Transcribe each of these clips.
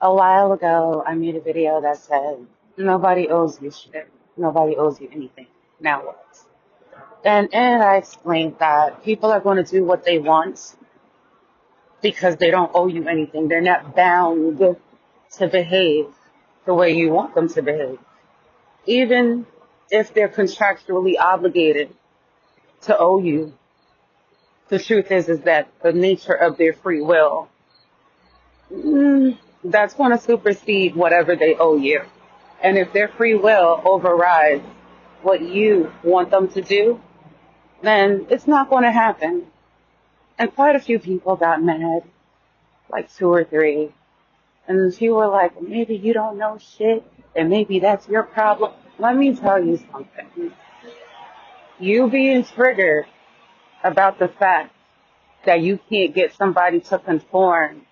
A while ago, I made a video that said, nobody owes you shit. Nobody owes you anything. Now what? And I explained that people are going to do what they want because they don't owe you anything. They're not bound to behave the way you want them to behave. Even if they're contractually obligated to owe you, the truth is that the nature of their free will, that's going to supersede whatever they owe you. And if their free will overrides what you want them to do, then it's not going to happen. And quite a few people got mad, like two or three. And people were like, maybe you don't know shit, and maybe that's your problem. Let me tell you something. You being triggered about the fact that you can't get somebody to conform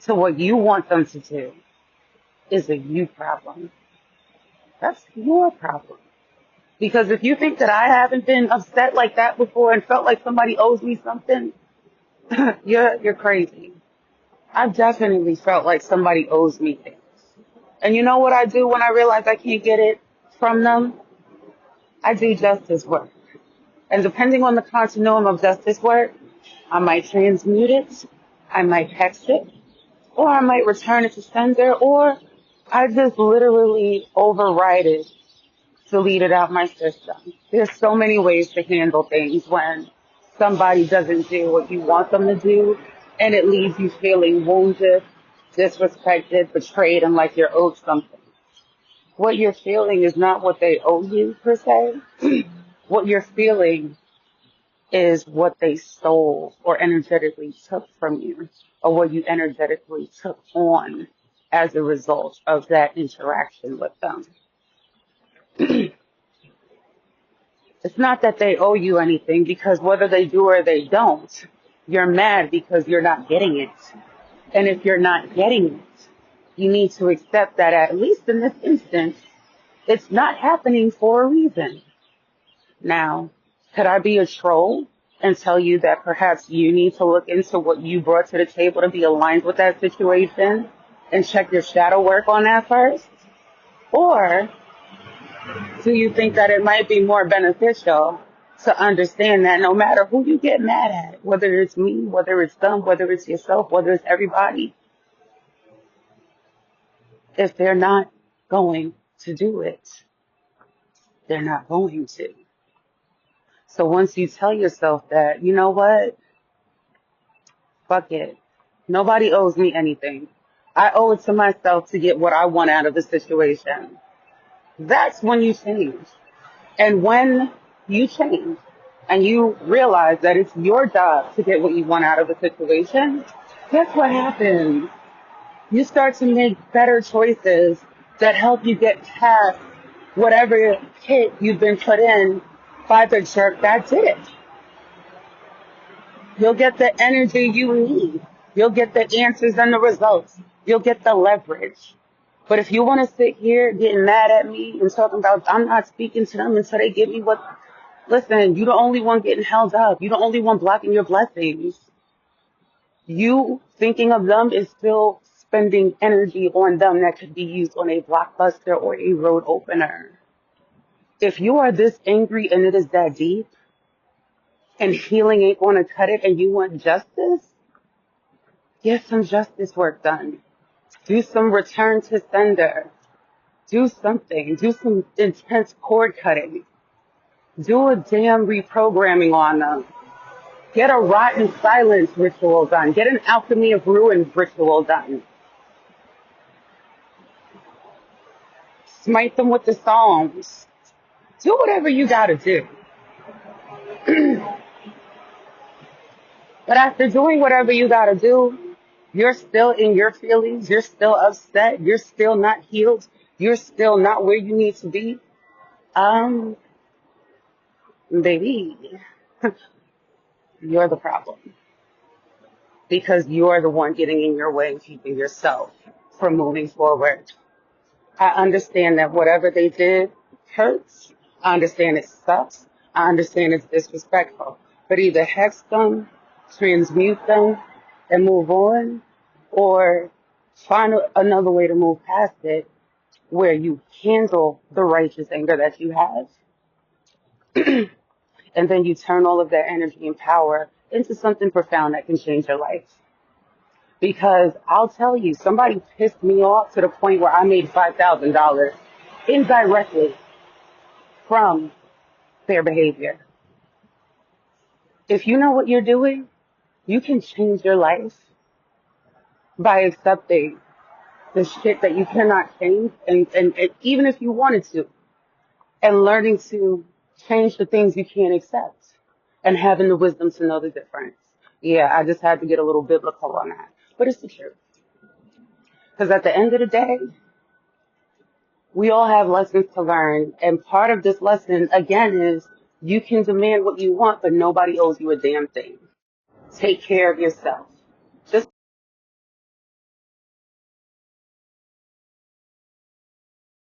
to what you want them to do is a you problem. That's your problem. Because if you think that I haven't been upset like that before and felt like somebody owes me something, you're crazy. I've definitely felt like somebody owes me things. And you know what I do when I realize I can't get it from them? I do justice work. And depending on the continuum of justice work, I might transmute it, I might hex it, or I might return it to sender, or I just literally override it, delete it out my system. There's so many ways to handle things when somebody doesn't do what you want them to do, and it leaves you feeling wounded, disrespected, betrayed, and like you're owed something. What you're feeling is not what they owe you, per se. What you're feeling is what they stole or energetically took from you, or what you energetically took on as a result of that interaction with them. It's not that they owe you anything, because whether they do or they don't, you're mad because you're not getting it. And if you're not getting it, you need to accept that, at least in this instance, it's not happening for a reason. Now, could I be a troll and tell you that perhaps you need to look into what you brought to the table to be aligned with that situation and check your shadow work on that first? Or do you think that it might be more beneficial to understand that no matter who you get mad at, whether it's me, whether it's them, whether it's yourself, whether it's everybody, if they're not going to do it, they're not going to. So once you tell yourself that, you know what, fuck it, nobody owes me anything. I owe it to myself to get what I want out of the situation. That's when you change. And when you change and you realize that it's your job to get what you want out of the situation, guess what happens? You start to make better choices that help you get past whatever hit you've been put in by the jerk that did it. You'll get the energy you need. You'll get the answers and the results. You'll get the leverage. But if you want to sit here getting mad at me and talking about I'm not speaking to them until they give me what, listen, you the only one getting held up. You the only one blocking your blessings. You thinking of them is still spending energy on them that could be used on a blockbuster or a road opener. If you are this angry and it is that deep, and healing ain't going to cut it, and you want justice, get some justice work done. Do some return to sender. Do something. Do some intense cord cutting. Do a damn reprogramming on them. Get a rotten silence ritual done. Get an alchemy of ruin ritual done. Smite them with the Psalms. Do whatever you gotta do. But after doing whatever you gotta do, you're still in your feelings, you're still upset, you're still not healed, you're still not where you need to be. Baby, you're the problem. Because you're the one getting in your way and keeping yourself from moving forward. I understand that whatever they did hurts. I understand it sucks. I understand it's disrespectful. But either hex them, transmute them, and move on, or Find another way to move past it where you handle the righteous anger that you have, and then you turn all of that energy and power into something profound that can change your life. Because I'll tell you, somebody pissed me off to the point where I made $5,000 indirectly from their behavior. If you know what you're doing, you can change your life by accepting the shit that you cannot change, and even if you wanted to, and learning to change the things you can't accept, and having the wisdom to know the difference. Yeah, I just had to get a little biblical on that. But it's the truth. Because at the end of the day, we all have lessons to learn. And part of this lesson, again, is you can demand what you want, but nobody owes you a damn thing. Take care of yourself.